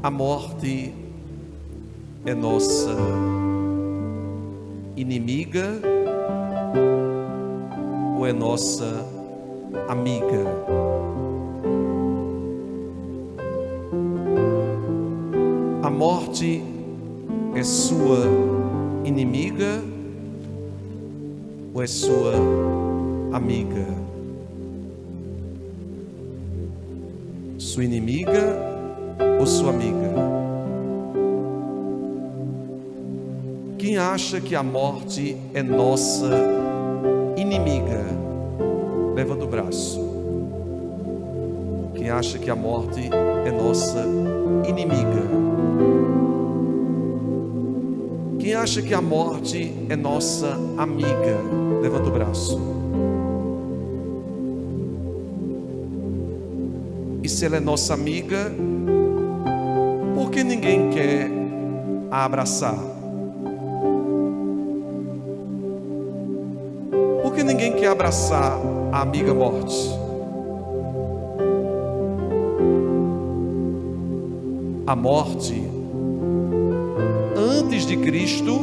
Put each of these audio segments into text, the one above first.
a morte é nossa inimiga ou é nossa amiga? A morte é sua inimiga ou é sua amiga? Sua inimiga ou sua amiga? Quem acha que a morte é nossa inimiga, levanta o braço. Quem acha que a morte é nossa inimiga? Quem acha que a morte é nossa amiga, levanta o braço. E se ela é nossa amiga, por que ninguém quer a abraçar? Por que ninguém quer abraçar a amiga morte? A morte, antes de Cristo,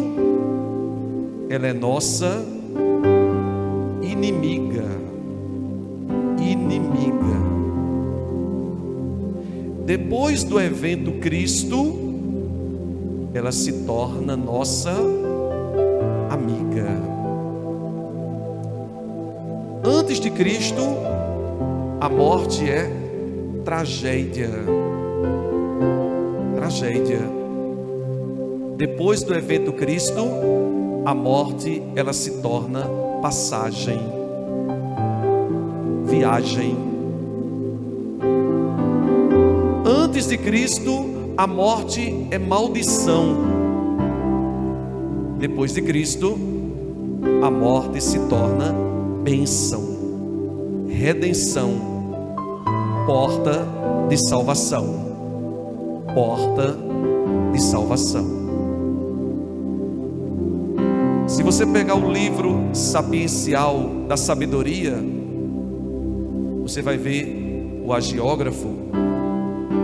ela é nossa inimiga. Inimiga. Depois do evento Cristo, ela se torna nossa amiga. Antes de Cristo, a morte é tragédia. Tragédia. Depois do evento Cristo, a morte ela se torna passagem, viagem. Antes de Cristo, a morte é maldição. Depois de Cristo, a morte se torna bênção, redenção, porta de salvação. Porta de salvação. Se você pegar o livro sapiencial da sabedoria, você vai ver o agiógrafo,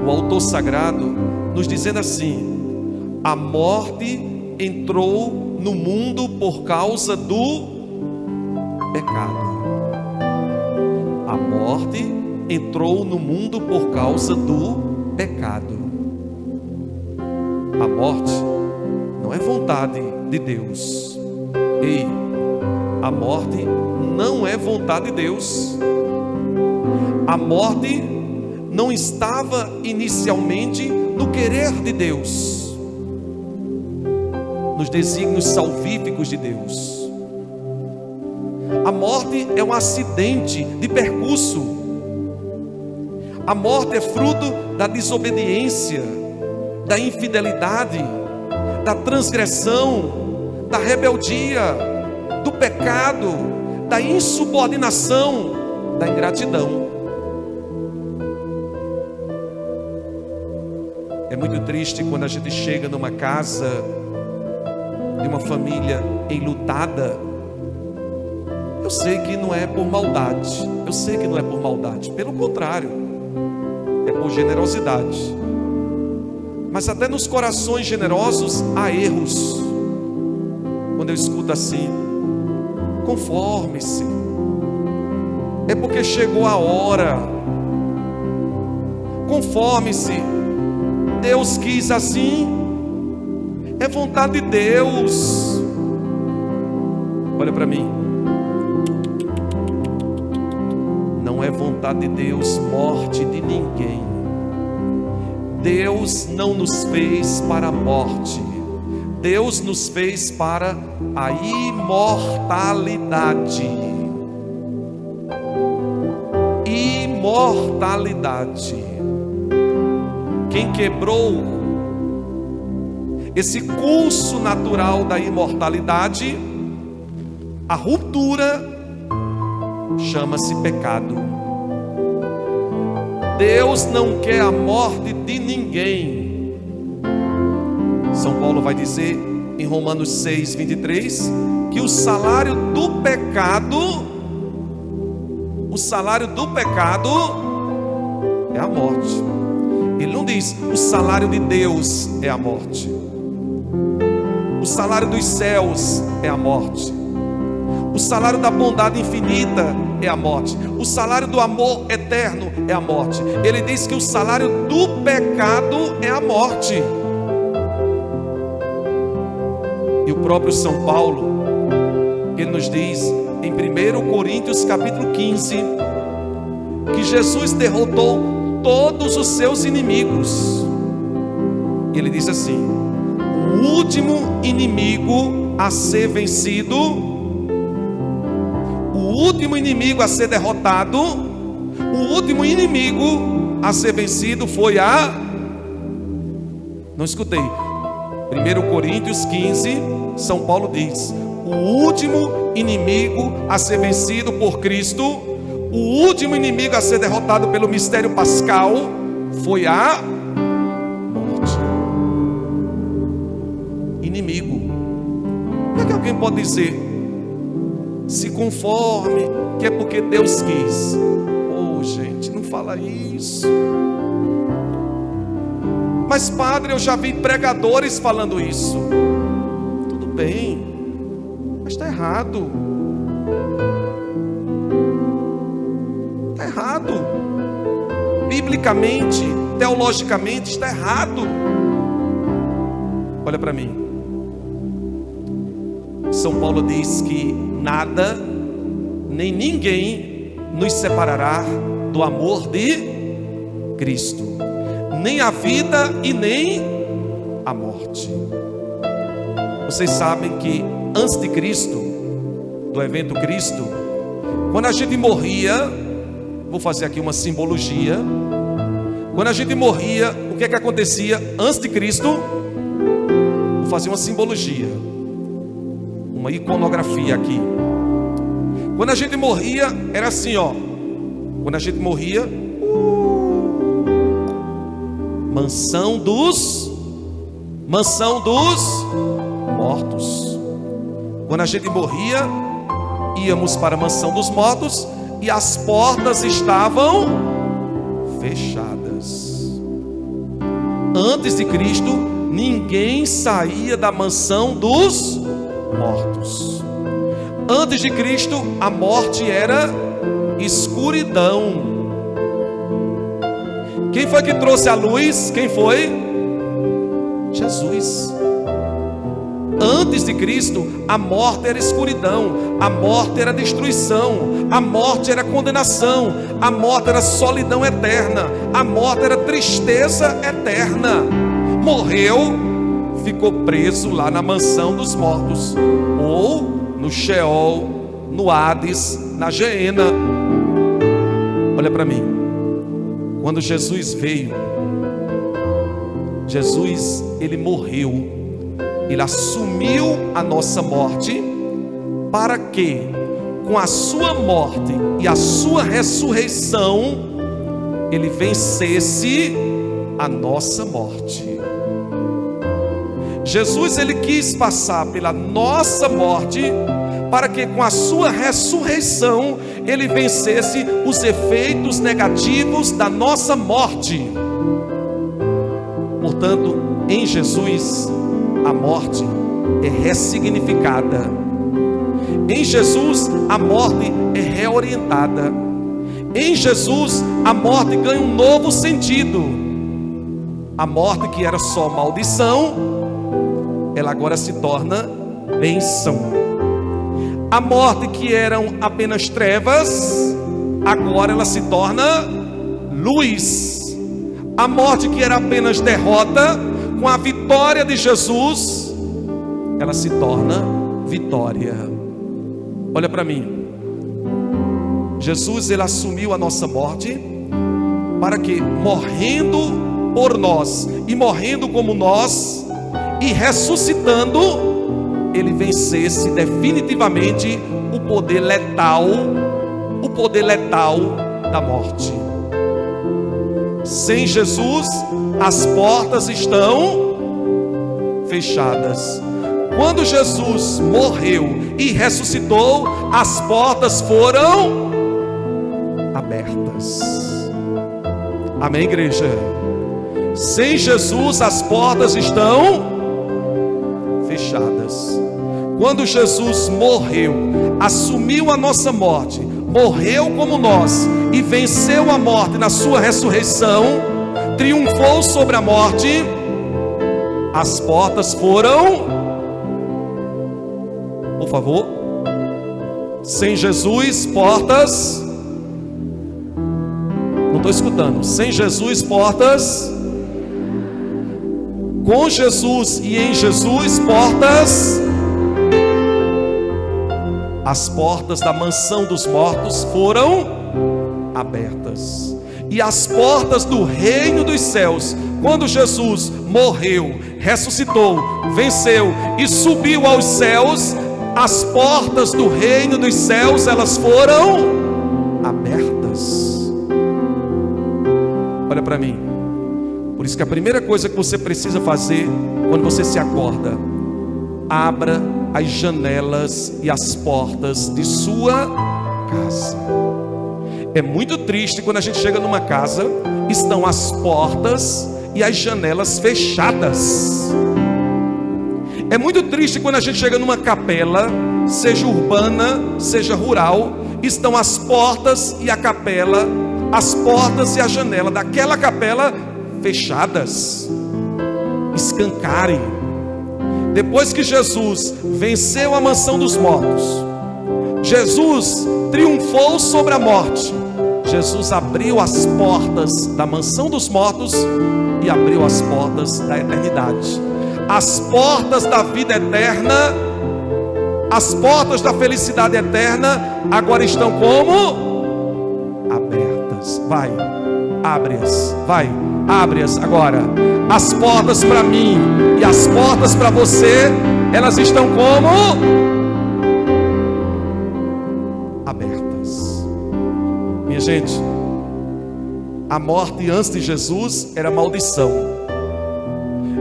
o autor sagrado, nos dizendo assim: a morte entrou no mundo por causa do pecado. A morte entrou no mundo por causa do pecado. A morte não é vontade de Deus. Ei, a morte não é vontade de Deus. A morte não estava inicialmente no querer de Deus, nos desígnios salvíficos de Deus. A morte é um acidente de percurso. A morte é fruto da desobediência, da infidelidade, da transgressão, da rebeldia, do pecado, da insubordinação, da ingratidão. É muito triste quando a gente chega numa casa de uma família enlutada. Eu sei que não é por maldade, eu sei que não é por maldade, pelo contrário, é por generosidade. Mas até nos corações generosos há erros. Quando eu escuto assim: conforme-se, é porque chegou a hora. Conforme-se, Deus quis assim, é vontade de Deus. Olha para mim, não é vontade de Deus morte de ninguém. Deus não nos fez para a morte, Deus nos fez para a imortalidade. Imortalidade. Quem quebrou esse curso natural da imortalidade, a ruptura, chama-se pecado. Deus não quer a morte de ninguém. São Paulo vai dizer em Romanos 6:23 que o salário do pecado é a morte. Ele não diz diz: o salário de Deus é a morte. O salário dos céus é a morte. O salário da bondade infinita é a morte. O salário do amor eterno é a morte. Ele diz que o salário do pecado é a morte. E o próprio São Paulo, ele nos diz em 1 Coríntios capítulo 15, que Jesus derrotou todos os seus inimigos. Ele diz assim: o último inimigo a ser vencido, o último inimigo a ser derrotado, o último inimigo a ser vencido foi a... Não escutei. 1 Coríntios 15, São Paulo diz: o último inimigo a ser vencido por Cristo, o último inimigo a ser derrotado pelo mistério pascal foi a morte. Inimigo. Como é que alguém pode dizer: se conforme, que é porque Deus quis? Oh, gente, não fala isso. Mas padre, eu já vi pregadores falando isso. Tudo bem, mas está errado. Está errado. Biblicamente, teologicamente, está errado. Olha para mim. São Paulo diz que nada, nem ninguém nos separará do amor de Cristo. Nem a vida e nem a morte. Vocês sabem que antes de Cristo, do evento Cristo, quando a gente morria, vou fazer aqui uma simbologia. Quando a gente morria, o que é que acontecia antes de Cristo? Vou fazer uma simbologia, uma iconografia aqui. Quando a gente morria, era assim, ó. Quando a gente morria, mansão dos mortos. Quando a gente morria, íamos para a mansão dos mortos e as portas estavam fechadas. Antes de Cristo, ninguém saía da mansão dos mortos. Antes de Cristo, a morte era escuridão. Quem foi que trouxe a luz? Quem foi? Jesus. Antes de Cristo, a morte era escuridão, a morte era destruição, a morte era condenação, a morte era solidão eterna, a morte era tristeza eterna. Morreu, ficou preso lá na mansão dos mortos, ou no Sheol, no Hades, na Geena. Olha para mim. Quando Jesus veio, Jesus, ele morreu, ele assumiu a nossa morte, para que com a sua morte e a sua ressurreição, ele vencesse a nossa morte. Jesus, ele quis passar pela nossa morte, para que com a sua ressurreição, ele vencesse os efeitos negativos da nossa morte. Portanto, em Jesus, a morte é ressignificada. Em Jesus, a morte é reorientada. Em Jesus, a morte ganha um novo sentido. A morte que era só maldição, ela agora se torna bênção. A morte que eram apenas trevas, agora ela se torna luz. A morte que era apenas derrota, com a vitória de Jesus, ela se torna vitória. Olha para mim. Jesus, ele assumiu a nossa morte, para que, morrendo por nós e morrendo como nós e ressuscitando, ele vencesse definitivamente o poder letal da morte. Sem Jesus, as portas estão fechadas. Quando Jesus morreu e ressuscitou, as portas foram abertas. Amém, igreja? Sem Jesus as portas estão fechadas. Quando Jesus morreu, assumiu a nossa morte, morreu como nós e venceu a morte na sua ressurreição, triunfou sobre a morte, as portas foram, por favor, sem Jesus, portas, não estou escutando, sem Jesus, portas, com Jesus e em Jesus, portas, as portas da mansão dos mortos foram abertas, e as portas do reino dos céus, quando Jesus morreu, ressuscitou, venceu e subiu aos céus, as portas do reino dos céus, elas foram abertas. Olha para mim. Por isso que a primeira coisa que você precisa fazer quando você se acorda, abra as janelas e as portas de sua casa. É muito triste quando a gente chega numa casa, estão as portas e as janelas fechadas. É muito triste quando a gente chega numa capela, seja urbana, seja rural, estão as portas e a capela, as portas e a janela daquela capela fechadas, escancarem. Depois que Jesus venceu a mansão dos mortos, Jesus triunfou sobre a morte, Jesus abriu as portas da mansão dos mortos e abriu as portas da eternidade. As portas da vida eterna, as portas da felicidade eterna, agora estão como? Abertas. Vai, abre-as, vai, abre-as agora. As portas para mim e as portas para você, elas estão como? Abertas. Minha gente, a morte antes de Jesus era maldição.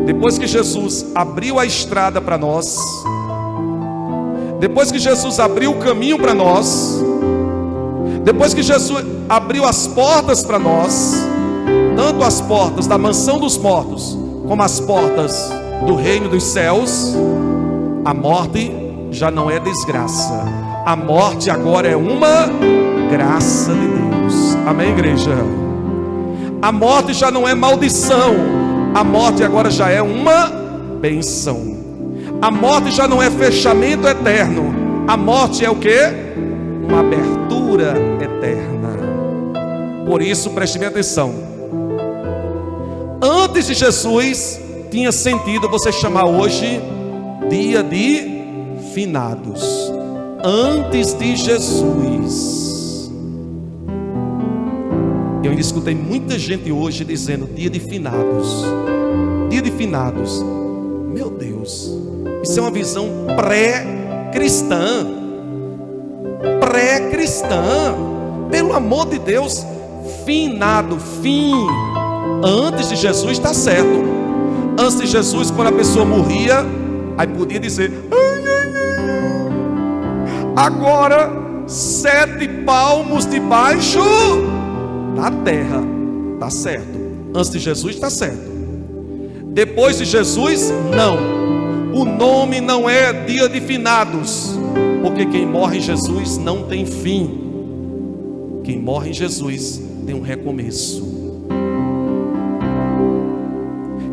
Depois que Jesus abriu a estrada para nós, depois que Jesus abriu o caminho para nós, depois que Jesus abriu as portas para nós, tanto as portas da mansão dos mortos, como as portas do reino dos céus, a morte já não é desgraça, a morte agora é uma graça de Deus. Amém, igreja? A morte já não é maldição, a morte agora já é uma bênção. A morte já não é fechamento eterno, a morte é o que? Uma abertura eterna. Por isso, preste bem atenção. Antes de Jesus, tinha sentido você chamar hoje dia de finados. Antes de Jesus. Eu ainda escutei muita gente hoje dizendo dia de finados. Dia de finados. Meu Deus, isso é uma visão pré-cristã. Pré-cristã. Pelo amor de Deus, finado, fim. Antes de Jesus está certo. Antes de Jesus, quando a pessoa morria, aí podia dizer: agora 7 palmos debaixo da terra. Está certo. Antes de Jesus está certo. Depois de Jesus, não. O nome não é dia de finados, porque quem morre em Jesus não tem fim. Quem morre em Jesus tem um recomeço.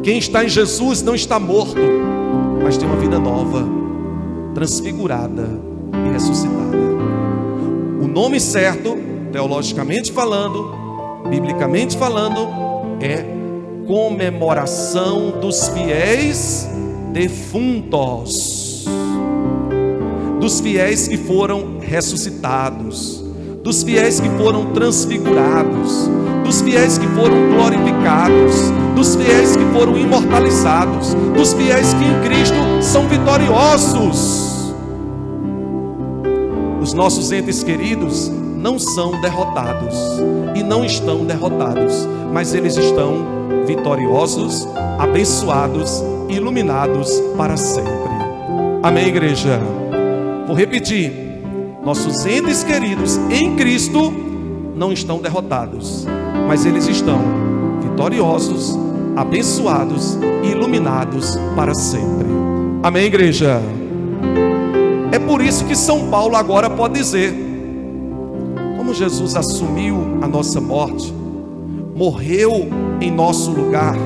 Quem está em Jesus não está morto, mas tem uma vida nova, transfigurada e ressuscitada. O nome certo, teologicamente falando, biblicamente falando, é comemoração dos fiéis defuntos, dos fiéis que foram ressuscitados, dos fiéis que foram transfigurados, dos fiéis que foram glorificados, dos fiéis que foram imortalizados, dos fiéis que em Cristo são vitoriosos. Os nossos entes queridos não são derrotados e não estão derrotados, mas eles estão vitoriosos, abençoados, iluminados para sempre. Amém, igreja? Vou repetir: nossos entes queridos em Cristo não estão derrotados, mas eles estão vitoriosos, abençoados e iluminados para sempre. Amém, igreja? É por isso que São Paulo agora pode dizer: como Jesus assumiu a nossa morte, morreu em nosso lugar,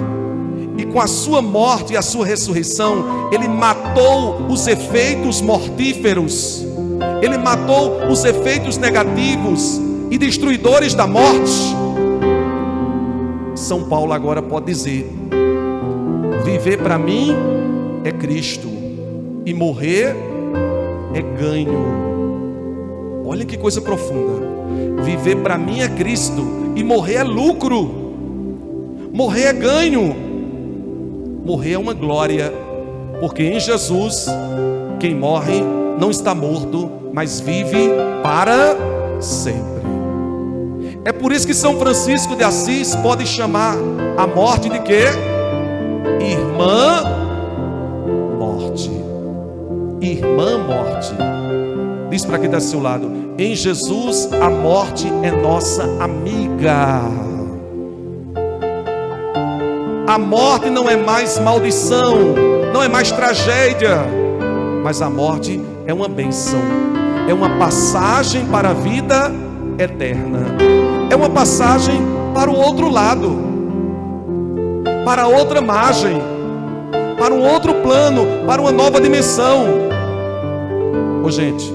e com a sua morte e a sua ressurreição, Ele matou os efeitos mortíferos, Ele matou os efeitos negativos e destruidores da morte. São Paulo agora pode dizer: viver para mim é Cristo, e morrer é ganho. Olha que coisa profunda. Viver para mim é Cristo, e morrer é lucro. Morrer é ganho. Morrer é uma glória, porque em Jesus quem morre não está morto, mas vive para sempre. É por isso que São Francisco de Assis pode chamar a morte de quê? Irmã morte. Irmã morte. Diz para quem está ao seu lado: em Jesus a morte é nossa amiga. A morte não é mais maldição, não é mais tragédia, mas a morte é uma bênção, é uma passagem para a vida eterna, é uma passagem para o outro lado, para outra margem, para um outro plano, para uma nova dimensão. Ô gente,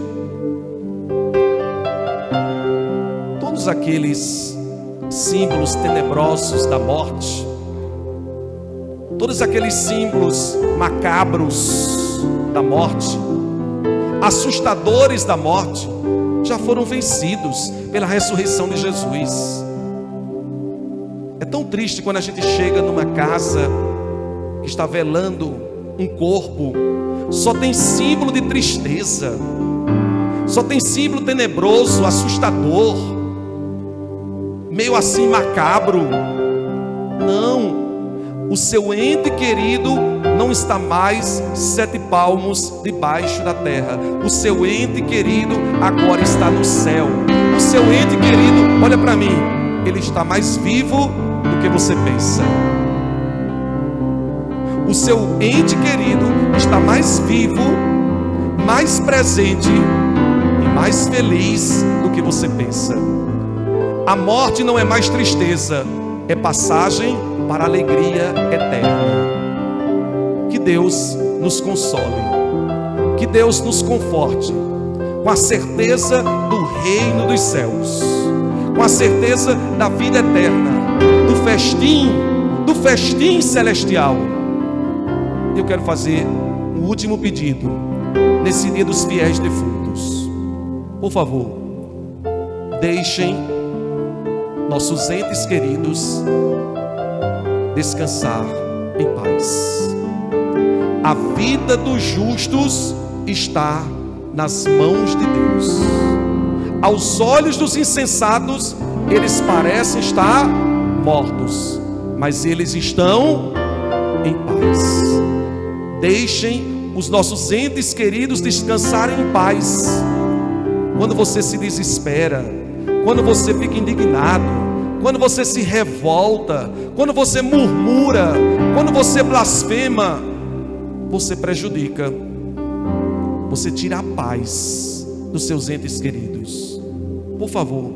todos aqueles símbolos tenebrosos da morte, todos aqueles símbolos macabros da morte, assustadores da morte, já foram vencidos pela ressurreição de Jesus. É tão triste quando a gente chega numa casa que está velando um corpo, só tem símbolo de tristeza, só tem símbolo tenebroso, assustador, meio assim macabro. Não, o seu ente querido não está mais 7 palmos debaixo da terra. O seu ente querido agora está no céu. O seu ente querido, olha para mim, ele está mais vivo do que você pensa. O seu ente querido está mais vivo, mais presente e mais feliz do que você pensa. A morte não é mais tristeza, é passagem para a alegria eterna. Que Deus nos console, que Deus nos conforte com a certeza do reino dos céus, com a certeza da vida eterna, do festim celestial. Eu quero fazer um último pedido nesse dia dos fiéis defuntos. Por favor, deixem nossos entes queridos descansar em paz. A vida dos justos está nas mãos de Deus. Aos olhos dos insensatos, eles parecem estar mortos, mas eles estão em paz. Deixem os nossos entes queridos descansarem em paz. Quando você se desespera, quando você fica indignado, quando você se revolta, quando você murmura, quando você blasfema, você prejudica, você tira a paz dos seus entes queridos. Por favor,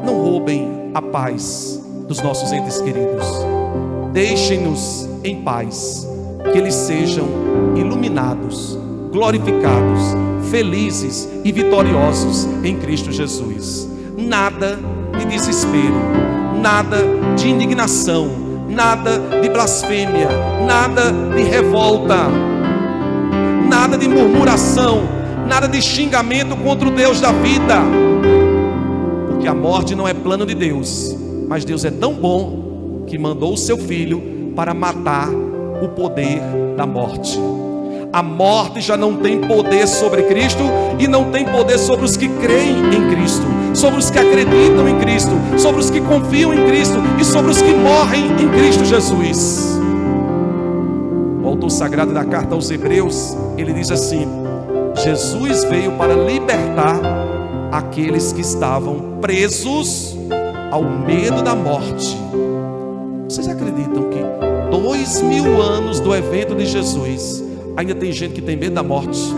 não roubem a paz dos nossos entes queridos. Deixem-nos em paz, que eles sejam iluminados, glorificados, felizes e vitoriosos em Cristo Jesus. Nada de desespero, nada de indignação, nada de blasfêmia, nada de revolta, nada de murmuração, nada de xingamento contra o Deus da vida, porque a morte não é plano de Deus, mas Deus é tão bom que mandou o seu Filho para matar o poder da morte. A morte já não tem poder sobre Cristo e não tem poder sobre os que creem em Cristo, sobre os que acreditam em Cristo, sobre os que confiam em Cristo e sobre os que morrem em Cristo Jesus. O autor sagrado da carta aos Hebreus, ele diz assim: Jesus veio para libertar aqueles que estavam presos ao medo da morte. Vocês acreditam que 2000 anos do evento de Jesus, ainda tem gente que tem medo da morte?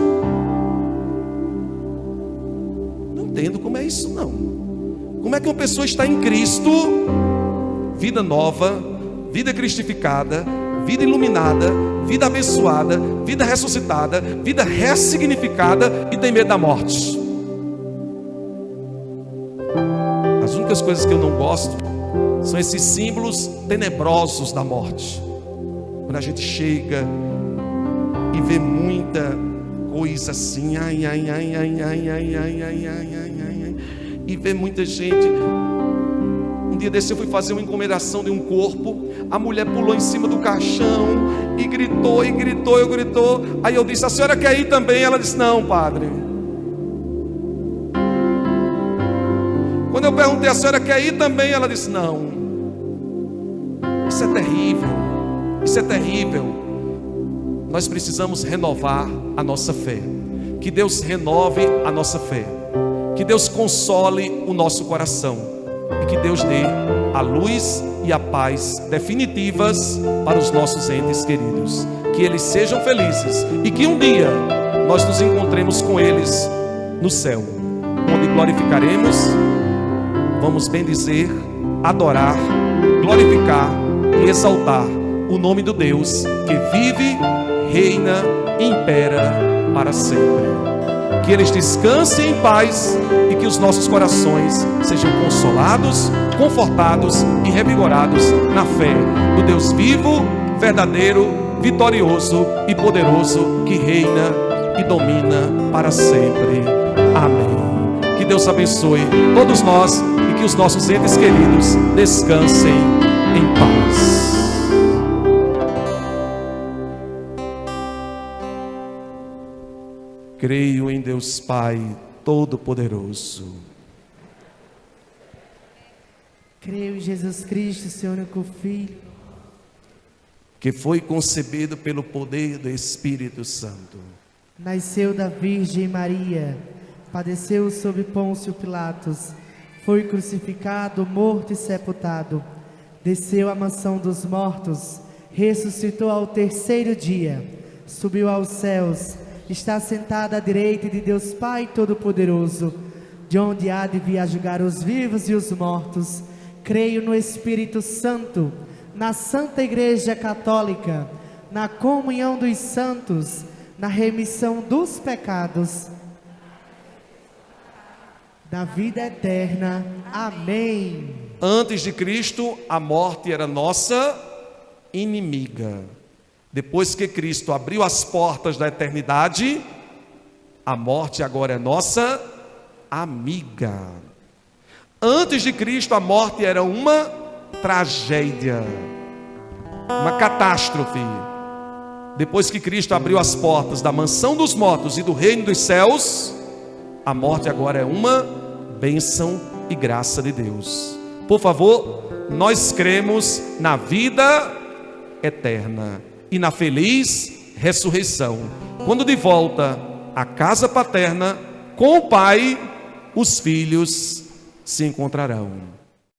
Não entendo como é isso não. Como é que uma pessoa está em Cristo, vida nova, vida cristificada, vida iluminada, vida abençoada, vida ressuscitada, vida ressignificada, e tem medo da morte? As únicas coisas que eu não gosto são esses símbolos tenebrosos da morte. Quando a gente chega e vê muita coisa assim, e vê muita gente. Um dia desse eu fui fazer uma encomendação de um corpo, a mulher pulou em cima do caixão e gritou, eu gritou. Aí eu disse: a senhora quer ir também? Ela disse: não, padre. Quando eu perguntei: a senhora quer ir também? Ela disse: não. Isso é terrível, isso é terrível. Nós precisamos renovar a nossa fé. Que Deus renove a nossa fé, que Deus console o nosso coração, e que Deus dê a luz e a paz definitivas para os nossos entes queridos. Que eles sejam felizes e que um dia nós nos encontremos com eles no céu, onde glorificaremos, vamos bendizer, adorar, glorificar e exaltar o nome do Deus que vive, reina e impera para sempre. Que eles descansem em paz e que os nossos corações sejam consolados, confortados e revigorados na fé do Deus vivo, verdadeiro, vitorioso e poderoso, que reina e domina para sempre. Amém. Que Deus abençoe todos nós e que os nossos entes queridos descansem em paz. Creio em Deus Pai Todo-Poderoso. Creio em Jesus Cristo, seu único Filho, que foi concebido pelo poder do Espírito Santo. nasceu da Virgem Maria, padeceu sob Pôncio Pilatos, foi crucificado, morto e sepultado, desceu à mansão dos mortos, ressuscitou ao terceiro dia, subiu aos céus, está sentado à direita de Deus Pai Todo-Poderoso, de onde há de vir a julgar os vivos e os mortos. Creio no Espírito Santo, na Santa Igreja Católica, na comunhão dos santos, na remissão dos pecados, da vida eterna. Amém. Antes de Cristo, a morte era nossa inimiga. Depois que Cristo abriu as portas da eternidade, a morte agora é nossa amiga. Antes de Cristo, a morte era uma tragédia, uma catástrofe. Depois que Cristo abriu as portas da mansão dos mortos e do reino dos céus, a morte agora é uma bênção e graça de Deus. Por favor, nós cremos na vida eterna e na feliz ressurreição, quando de volta à casa paterna com o Pai, os filhos se encontrarão.